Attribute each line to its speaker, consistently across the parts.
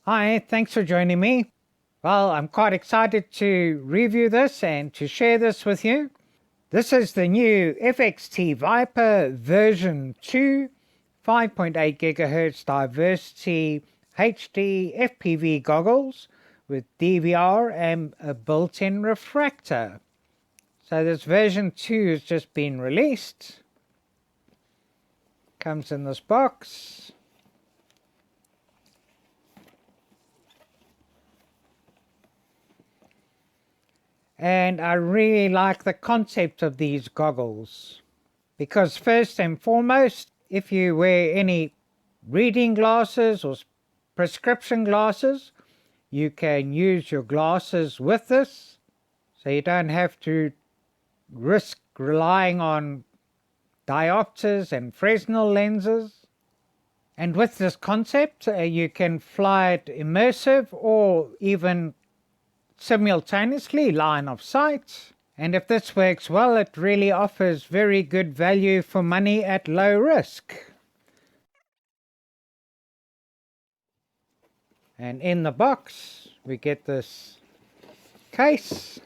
Speaker 1: Hi, thanks for joining me. Well, I'm quite excited to review this and to share this with you. This is the new FXT VIPER version 2, 5.8 GHz diversity HD FPV goggles with DVR and a built-in refractor. So this version 2 has just been released. Comes in this box. And I really like the concept of these goggles because first and foremost, if you wear any reading glasses or prescription glasses, you can use your glasses with this, so you don't have to risk relying on diopters and Fresnel lenses. And with this concept, you can fly it immersive or even simultaneously line of sight. And if this works well, it really offers very good value for money at low risk. And in the box we get this case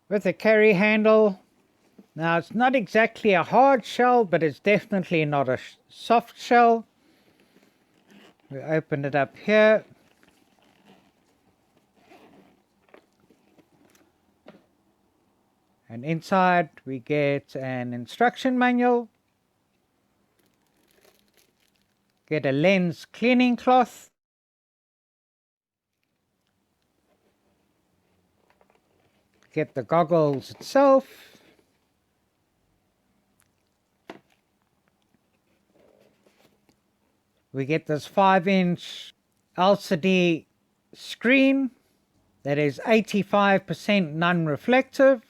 Speaker 1: with a carry handle. Now it's not exactly a hard shell, but it's definitely not a soft shell. We open it up here. And inside we get an instruction manual, get a lens cleaning cloth, get the goggles itself, we get this 5-inch LCD screen that is 85% non-reflective.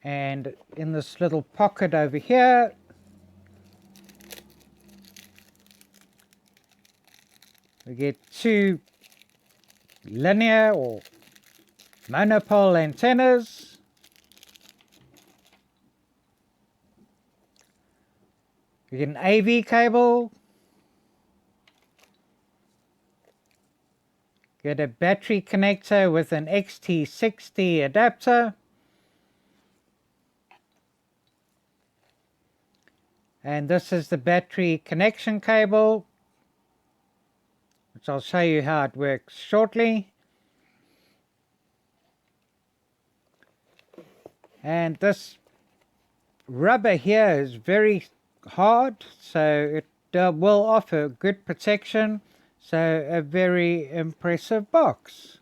Speaker 1: And in this little pocket over here, we get 2 linear or monopole antennas. We get an AV cable, get a battery connector with an XT60 adapter, and this is the battery connection cable, which I'll show you how it works shortly. And this rubber here is very hard, so it will offer good protection, so a very impressive box.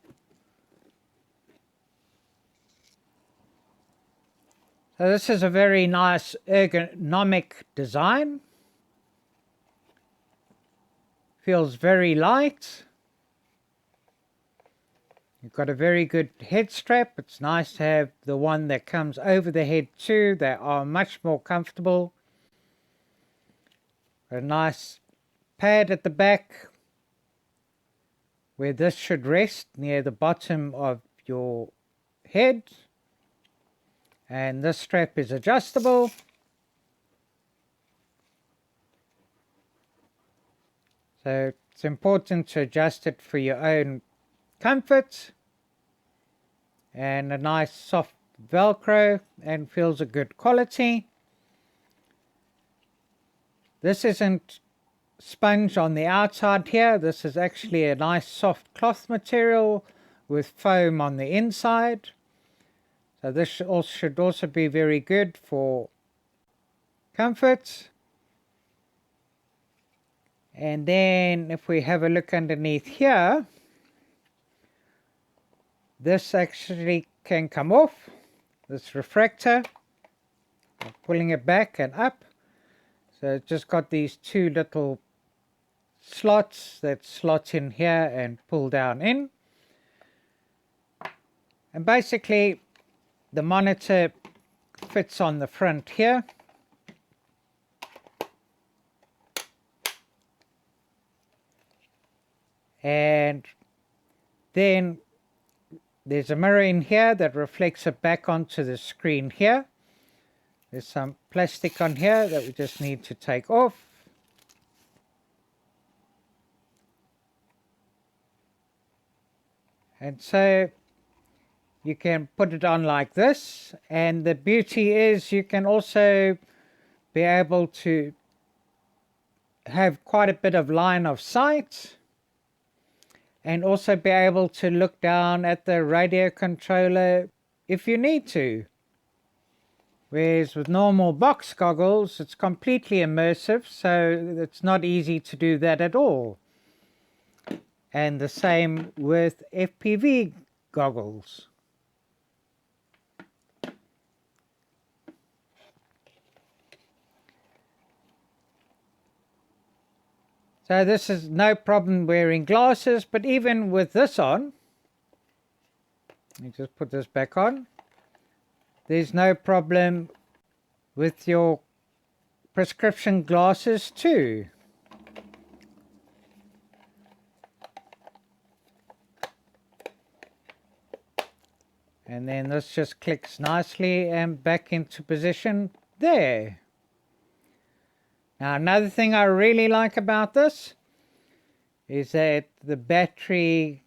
Speaker 1: So this is a very nice ergonomic design. Feels very light. You've got a very good head strap. It's nice to have the one that comes over the head too. They are much more comfortable. A nice pad at the back where this should rest near the bottom of your head. And this strap is adjustable. So it's important to adjust it for your own comfort. And a nice soft Velcro and feels a good quality. This isn't sponge on the outside here. This is actually a nice soft cloth material with foam on the inside. So this should also be very good for comfort. And then if we have a look underneath here, this actually can come off, this refractor. I'm pulling it back and up. So it's just got these 2 little slots that slot in here and pull down in. And basically the monitor fits on the front here. And then there's a mirror in here that reflects it back onto the screen here. There's some plastic on here that we just need to take off. And so you can put it on like this, and the beauty is you can also be able to have quite a bit of line of sight and also be able to look down at the radio controller if you need to. Whereas with normal box goggles, it's completely immersive, so it's not easy to do that at all. And the same with FPV goggles. So this is no problem wearing glasses, but even with this on, let me just put this back on, there's no problem with your prescription glasses too. And then this just clicks nicely and back into position there. Now another thing I really like about this is that the battery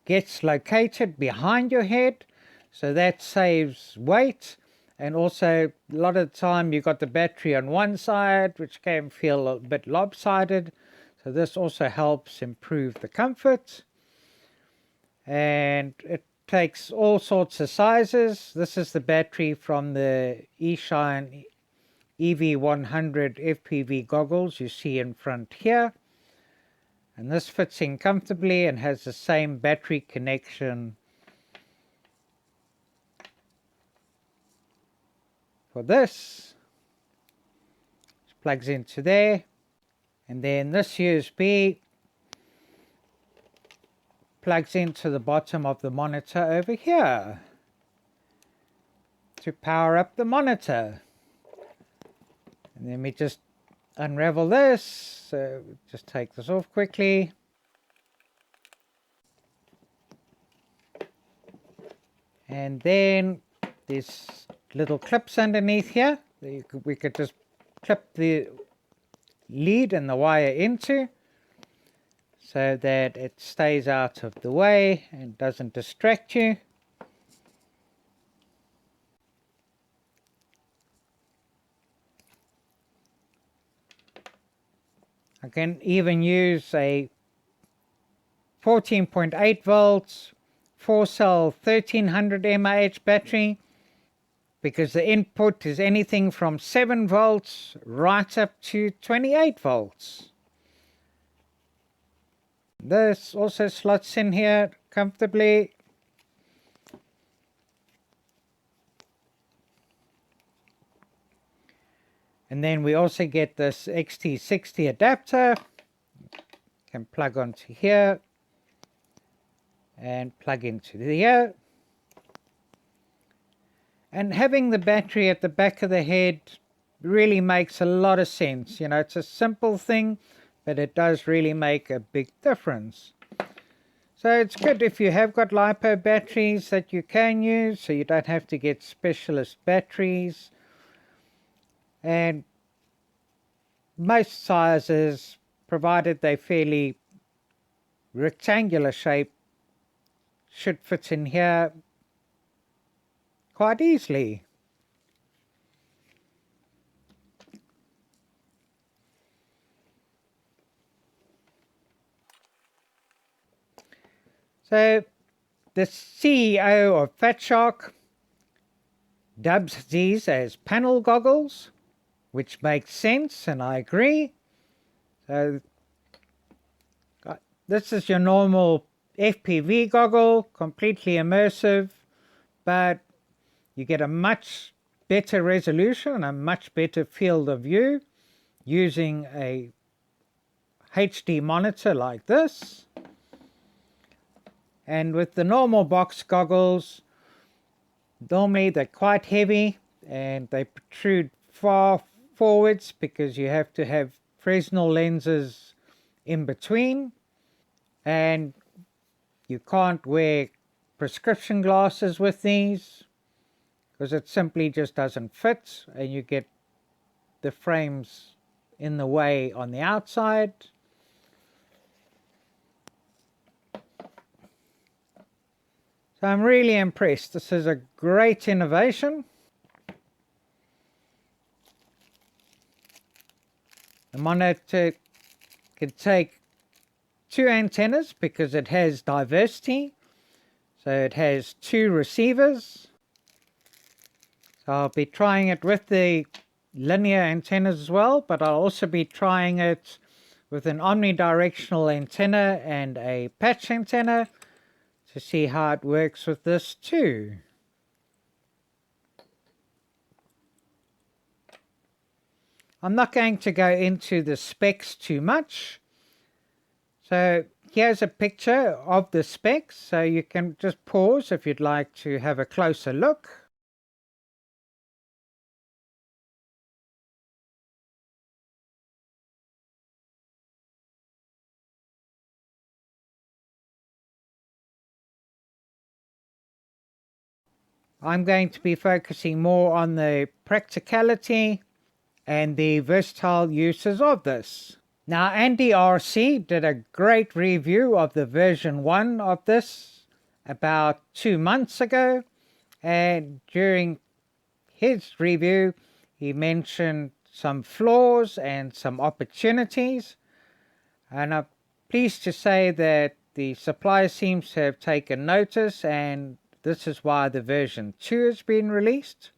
Speaker 1: gets located behind your head, so that saves weight, and also a lot of the time you've got the battery on one side which can feel a bit lopsided, so this also helps improve the comfort. And it takes all sorts of sizes. This is the battery from the eShine EV100 FPV goggles you see in front here, and this fits in comfortably and has the same battery connection for this. It plugs into there, and then this USB plugs into the bottom of the monitor over here to power up the monitor. And then we just unravel this, so just take this off quickly. And then there's little clips underneath here that we could just clip the lead and the wire into, so that it stays out of the way and doesn't distract you. I can even use a 14.8 volts 4-cell 1300 mAh battery, because the input is anything from 7 volts right up to 28 volts. This also slots in here comfortably. And then we also get this XT60 adapter. Can plug onto here and plug into here. And having the battery at the back of the head really makes a lot of sense. You know, it's a simple thing, but it does really make a big difference. So it's good if you have got LiPo batteries that you can use, so you don't have to get specialist batteries. And most sizes, provided they're fairly rectangular shape, should fit in here quite easily. So the CEO of Fat Shark dubs these as panel goggles, which makes sense, and I agree. So this is your normal FPV goggle, completely immersive, but you get a much better resolution and a much better field of view using a HD monitor like this. And with the normal box goggles, normally they're quite heavy and they protrude far forwards because you have to have Fresnel lenses in between, and you can't wear prescription glasses with these, because it simply just doesn't fit and you get the frames in the way on the outside. So I'm really impressed. This is a great innovation. The monitor can take 2 antennas because it has diversity. So it has 2 receivers. So I'll be trying it with the linear antennas as well, but I'll also be trying it with an omnidirectional antenna and a patch antenna to see how it works with this too. I'm not going to go into the specs too much. So here's a picture of the specs, so you can just pause if you'd like to have a closer look. I'm going to be focusing more on the practicality and the versatile uses of this. Now, Andy RC did a great review of the version 1 of this about 2 months ago, and during his review he mentioned some flaws and some opportunities, and I'm pleased to say that the supplier seems to have taken notice, and this is why the version 2 has been released.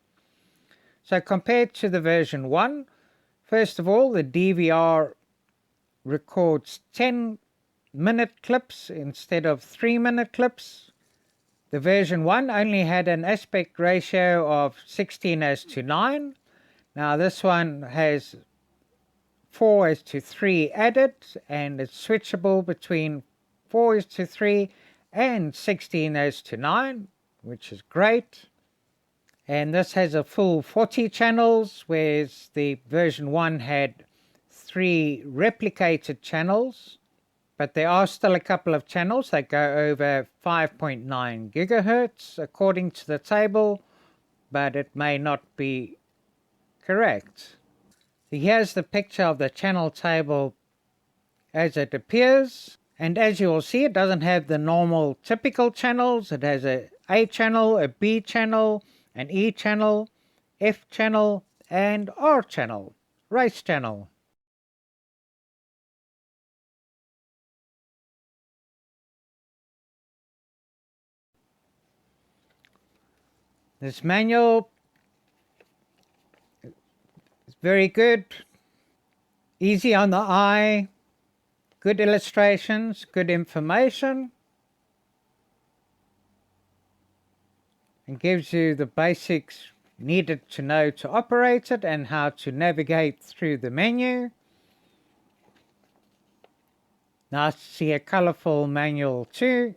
Speaker 1: So compared to the version 1, first of all, the DVR records 10-minute clips instead of 3-minute clips. The version 1 only had an aspect ratio of 16:9. Now this one has 4:3 added, and it's switchable between 4:3 and 16:9, which is great. And this has a full 40 channels, whereas the version 1 had 3 replicated channels, but there are still a couple of channels that go over 5.9 gigahertz according to the table, but it may not be correct. So here's the picture of the channel table as it appears, and as you will see, it doesn't have the normal typical channels. It has a A channel, a B channel, an E channel, F channel, and R channel, race channel. This manual is very good, easy on the eye, good illustrations, good information, and gives you the basics needed to know to operate it and how to navigate through the menu. Nice to see a colorful manual too.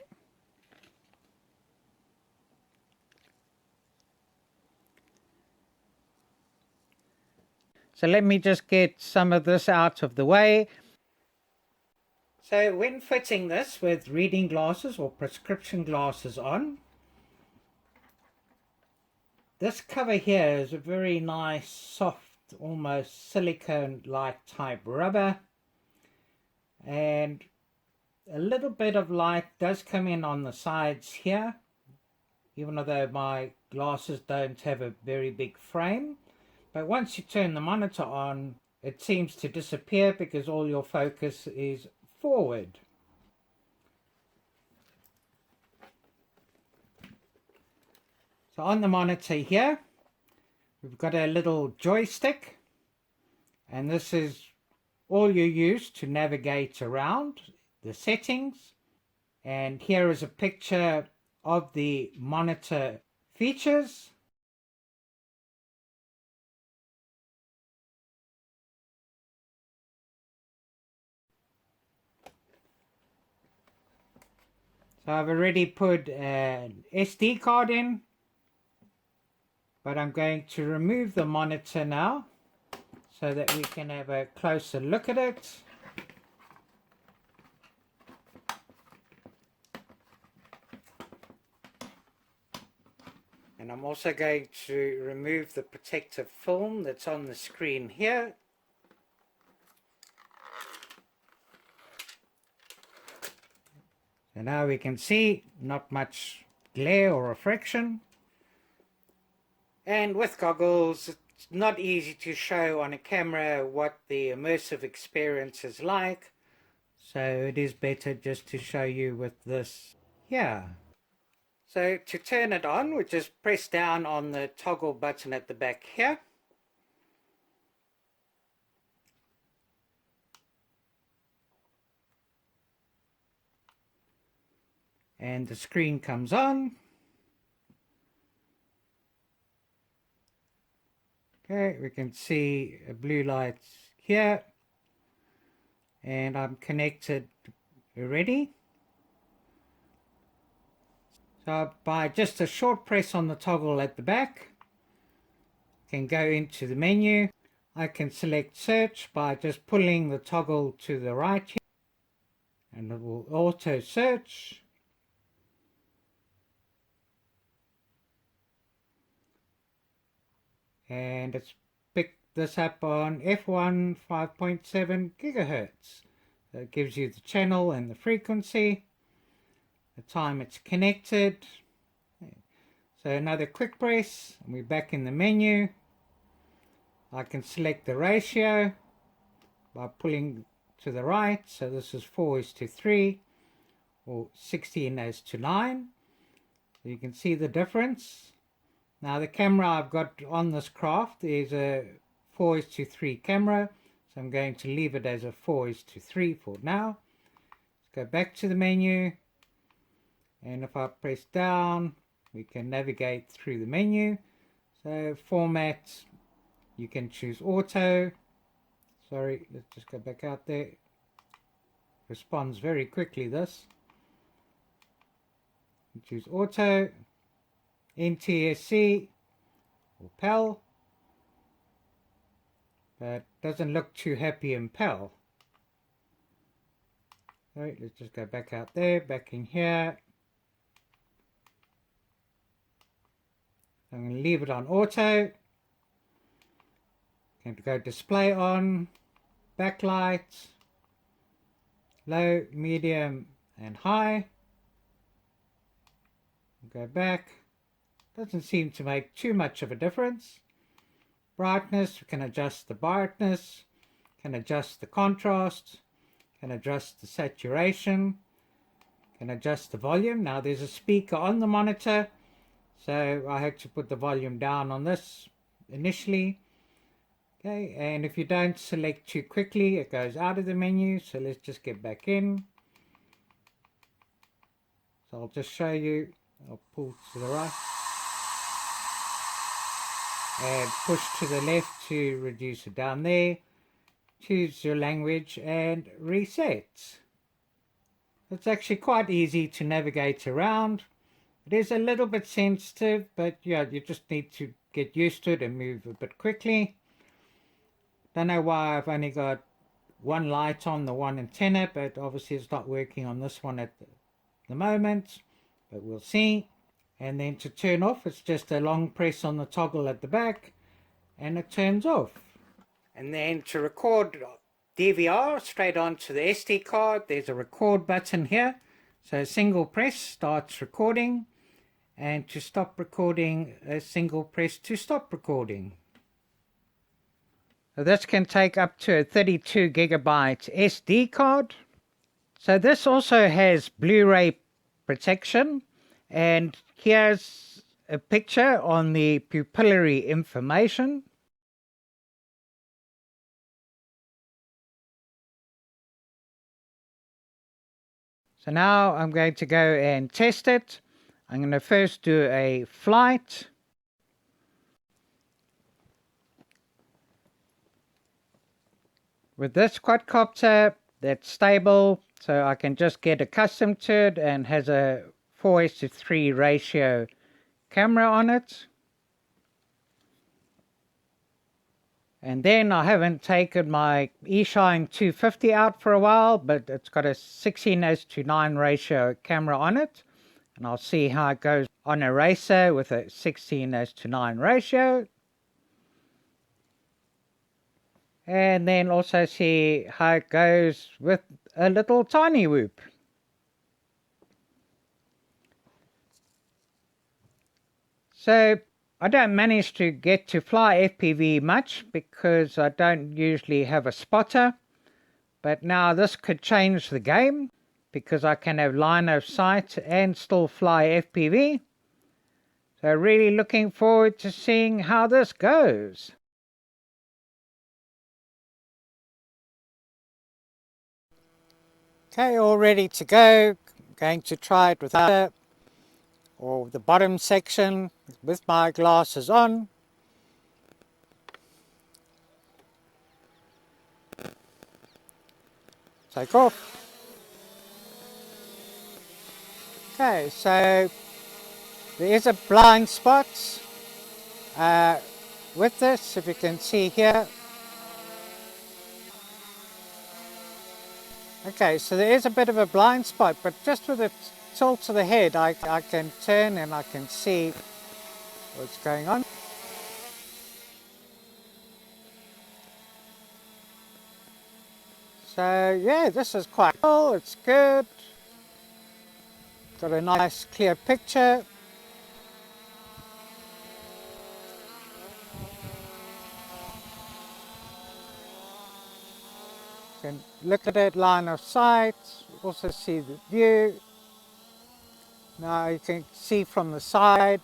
Speaker 1: So let me just get some of this out of the way. So when fitting this with reading glasses or prescription glasses on, this cover here is a very nice, soft, almost silicone-like type rubber, and a little bit of light does come in on the sides here, even though my glasses don't have a very big frame. But once you turn the monitor on, it seems to disappear because all your focus is forward. So on the monitor here, we've got a little joystick, and this is all you use to navigate around the settings. And here is a picture of the monitor features. So I've already put an SD card in, but I'm going to remove the monitor now so that we can have a closer look at it. And I'm also going to remove the protective film that's on the screen here. So now we can see not much glare or refraction. And with goggles, it's not easy to show on a camera what the immersive experience is like. So it is better just to show you with this here. So to turn it on, we just press down on the toggle button at the back here. And the screen comes on. Okay, we can see a blue light here. And I'm connected already. So by just a short press on the toggle at the back, I can go into the menu. I can select search by just pulling the toggle to the right here, and it will auto search. And it's picked this up on F1 5.7 gigahertz. So it gives you the channel and the frequency, the time it's connected. So another quick press, and we're back in the menu. I can select the ratio by pulling to the right. So this is 4:3 or 16:9. So you can see the difference. Now the camera I've got on this craft is a 4:3 camera, so I'm going to leave it as a 4:3 for now. Let's go back to the menu, and if I press down, we can navigate through the menu. So format, you can choose auto. Sorry, let's just go back out there. Responds very quickly, this. Choose auto, NTSC or PAL, but doesn't look too happy in PAL. Alright, let's just go back out there, back in here. I'm going to leave it on auto. Going to go display on, backlight, low, medium and high. Go back. Doesn't seem to make too much of a difference. Brightness, we can adjust the brightness, can adjust the contrast, can adjust the saturation, can adjust the volume. Now there's a speaker on the monitor, so I had to put the volume down on this initially. Okay, and if you don't select too quickly, it goes out of the menu. So let's just get back in. So I'll just show you. I'll pull to the right and push to the left to reduce it down there. Choose your language and reset. It's actually quite easy to navigate around. It is a little bit sensitive, but yeah, you just need to get used to it and move a bit quickly. Don't know why I've only got one light on, the one antenna, but obviously it's not working on this one at the moment, but we'll see. And then to turn off, it's just a long press on the toggle at the back and it turns off. And then to record DVR straight onto the SD card, there's a record button here. So a single press starts recording, and to stop recording, a single press to stop recording. So this can take up to a 32 gigabyte SD card. So this also has Blu-ray protection, and here's a picture on the pupillary information. So now I'm going to go and test it. I'm going to first do a flight. With this quadcopter, that's stable, so I can just get accustomed to it, and has a 4:3 ratio camera on it. And then I haven't taken my eShine 250 out for a while, but it's got a 16:9 ratio camera on it. and I'll see how it goes on a racer with a 16:9 ratio, and then also see how it goes with a little tiny whoop. So I don't manage to get to fly FPV much because I don't usually have a spotter, but now this could change the game because I can have line of sight and still fly FPV. So really looking forward to seeing how this goes. Okay, all ready to go. Going to try it without it, or the bottom section with my glasses on. Take off. Okay, so there is a blind spot with this, if you can see here. Okay, so there is a bit of a blind spot, but just with the tilt of the head, I can turn and I can see what's going on. So yeah, this is quite cool, it's good. Got a nice clear picture. You can look at it line of sight, also see the view. Now you can see from the side,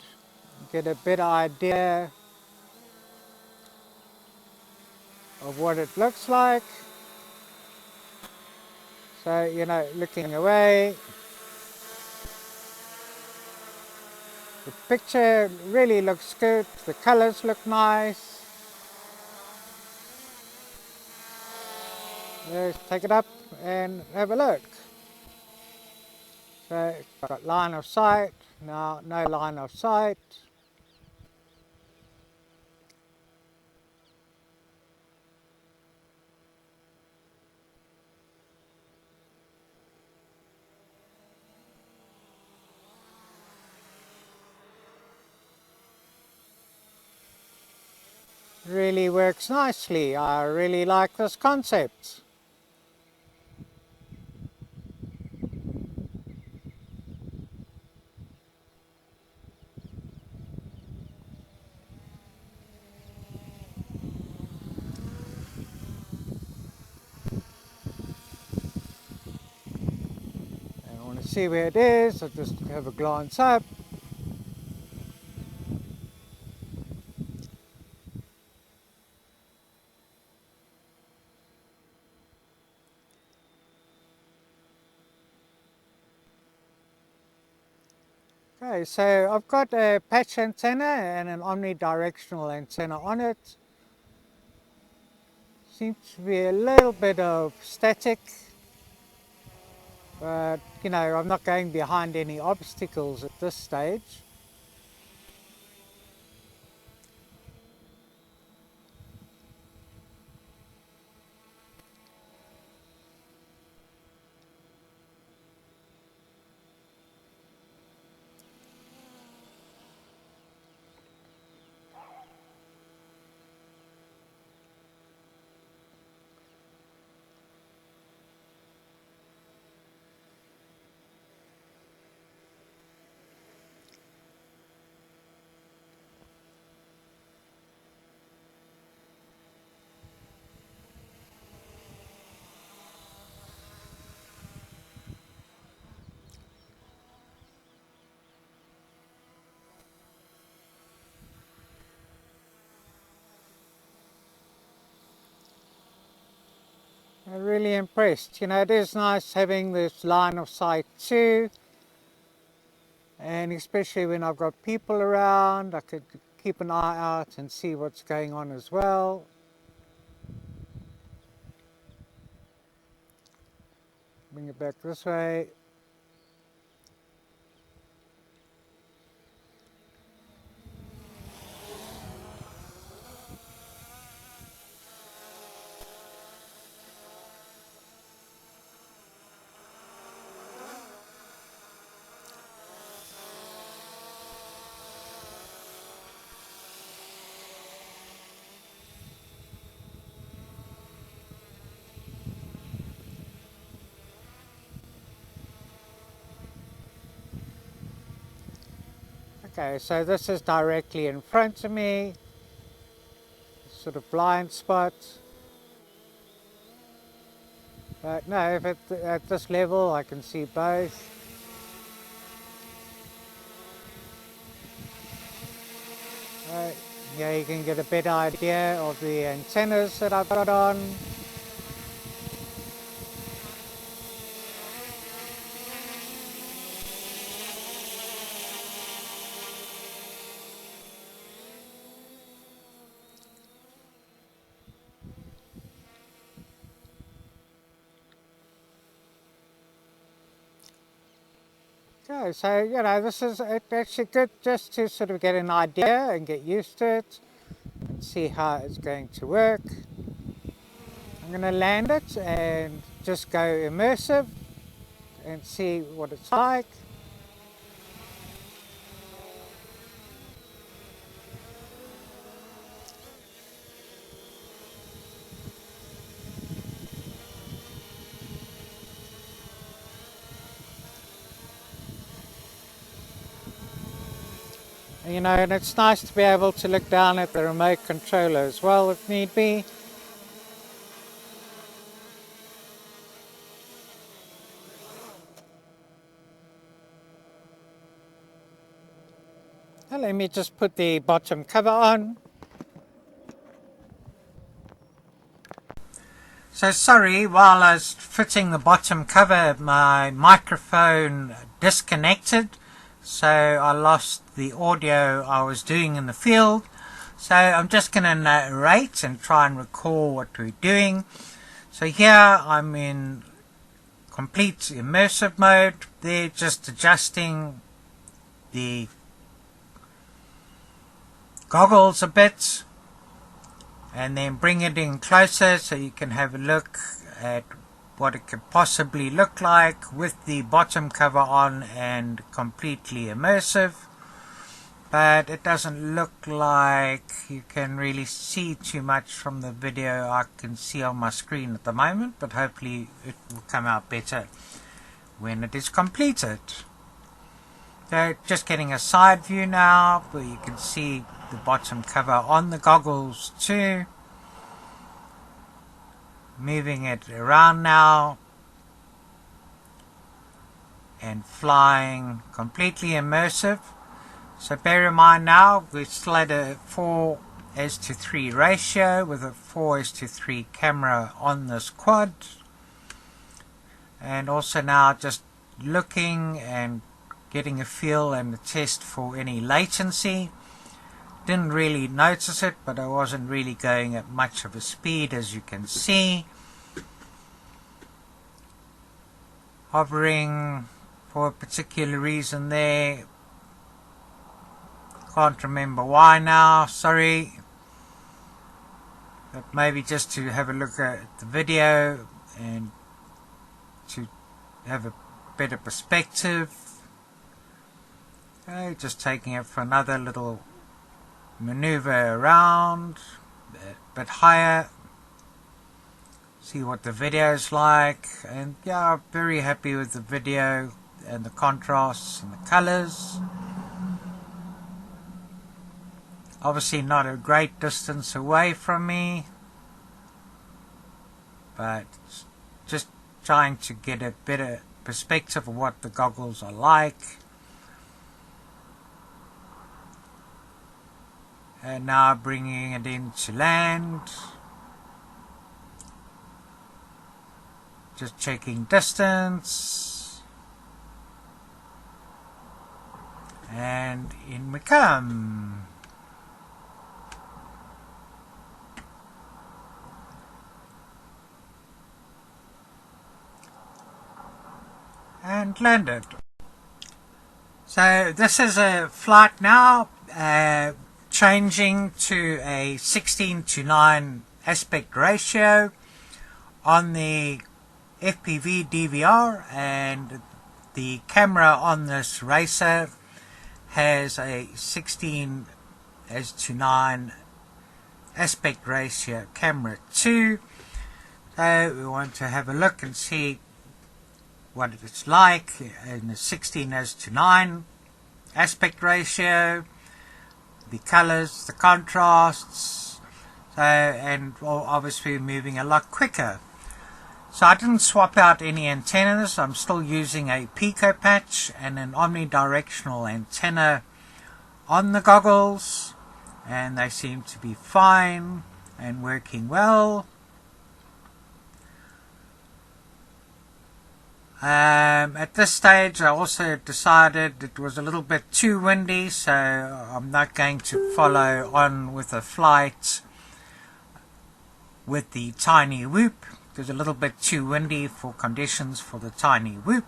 Speaker 1: get a better idea of what it looks like. So, you know, looking away, the picture really looks good, the colors look nice. Let's take it up and have a look. So, I've got line of sight, now no line of sight. Really works nicely. I really like this concept. And I want to see where it is. I'll just have a glance up. Okay, so I've got a patch antenna and an omnidirectional antenna on it. Seems to be a little bit of static, but you know, I'm not going behind any obstacles at this stage. I'm really impressed. You know, it is nice having this line of sight too. And especially when I've got people around, I could keep an eye out and see what's going on as well. Bring it back this way. Okay, so this is directly in front of me, sort of blind spot. But no, if at this level I can see both. Yeah, you can get a better idea of the antennas that I've got on. Okay, so you know, this is actually good just to sort of get an idea and get used to it and see how it's going to work. I'm going to land it and just go immersive and see what it's like. You know, and it's nice to be able to look down at the remote controller as well if need be. Now let me just put the bottom cover on. So sorry, while I was fitting the bottom cover, my microphone disconnected, so I lost the audio I was doing in the field. So I'm just going to narrate and try and recall what we're doing. So here I'm in complete immersive mode. They're just adjusting the goggles a bit, and then bring it in closer so you can have a look at what it could possibly look like with the bottom cover on and completely immersive. But it doesn't look like you can really see too much from the video I can see on my screen at the moment, but hopefully it will come out better when it is completed. So just getting a side view now where you can see the bottom cover on the goggles too. Moving it around now and flying completely immersive. So bear in mind now we're still at a 4:3 ratio with a 4:3 camera on this quad, and also now just looking and getting a feel and a test for any latency. Didn't really notice it, but I wasn't really going at much of a speed, as you can see. Hovering for a particular reason there. Can't remember why now, sorry. But maybe just to have a look at the video and to have a better perspective. Okay, just taking it for another little maneuver around, a bit higher, see what the video is like. And yeah, I'm very happy with the video and the contrasts and the colors. Obviously not a great distance away from me, but just trying to get a better perspective of what the goggles are like. And now bringing it into land. Just checking distance. And in we come. And landed. So this is a flight now. Changing to a 16:9 aspect ratio on the FPV DVR, and the camera on this racer has a 16:9 aspect ratio camera too. So we want to have a look and see what it's like in the 16:9 aspect ratio, the colors, the contrasts, so, and obviously moving a lot quicker. So I didn't swap out any antennas. I'm still using a Pico patch and an omnidirectional antenna on the goggles, and they seem to be fine and working well. At this stage I also decided it was a little bit too windy, so I'm not going to follow on with a flight with the tiny whoop. It was a little bit too windy for conditions for the tiny whoop.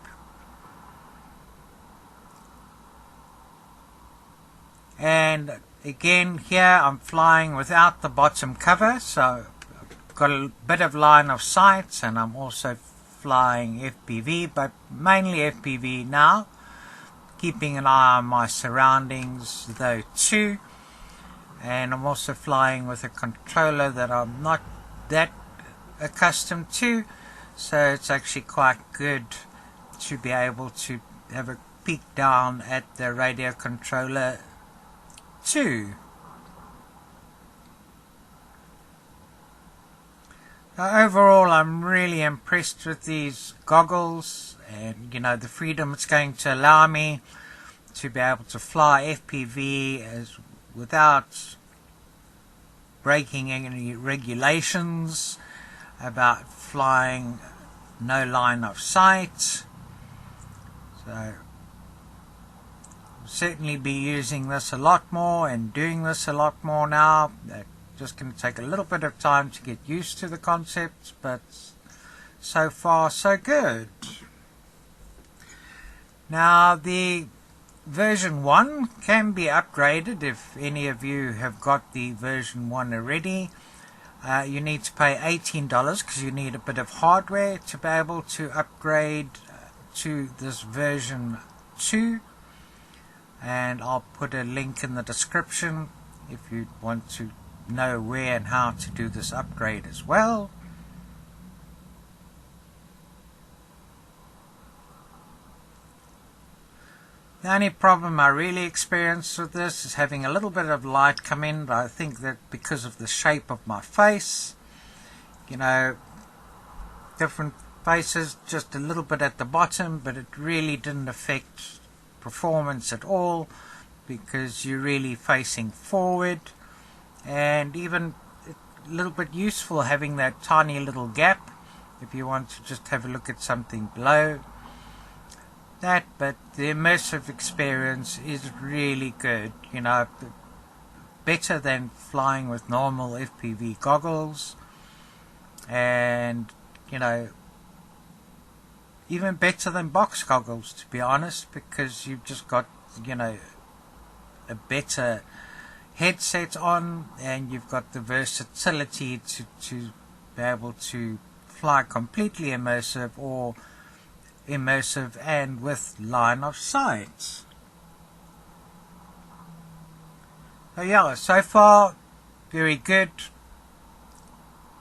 Speaker 1: And again here I'm flying without the bottom cover, so I've got a bit of line of sight, and I'm also flying FPV, but mainly FPV now, keeping an eye on my surroundings though too. And I'm also flying with a controller that I'm not that accustomed to, so it's actually quite good to be able to have a peek down at the radio controller too. Now, overall I'm really impressed with these goggles, and the freedom it's going to allow me to be able to fly FPV without breaking any regulations about flying no line of sight. So I'll certainly be using this a lot more and doing this a lot more now. It's just going to take a little bit of time to get used to the concept, but so far so good. Now the version 1 can be upgraded. If any of you have got the version 1 already, you need to pay $18 because you need a bit of hardware to be able to upgrade to this version 2, and I'll put a link in the description if you want to know where and how to do this upgrade as well. The only problem I really experienced with this is having a little bit of light come in. I think that because of the shape of my face, different faces, just a little bit at the bottom, but it really didn't affect performance at all because you're really facing forward, and even a little bit useful having that tiny little gap if you want to just have a look at something below that. But the immersive experience is really good, better than flying with normal FPV goggles, and even better than box goggles, to be honest, because you've just got a better headset on, and you've got the versatility to be able to fly completely immersive or immersive and with line of sight. So yeah, so far very good,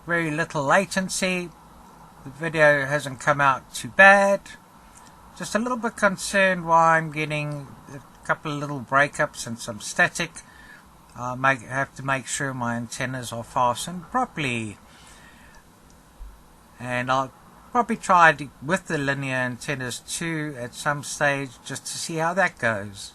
Speaker 1: very little latency. The video hasn't come out too bad. Just a little bit concerned why I'm getting a couple of little breakups and some static. I have to make sure my antennas are fastened properly, and I'll probably try with the linear antennas too at some stage just to see how that goes.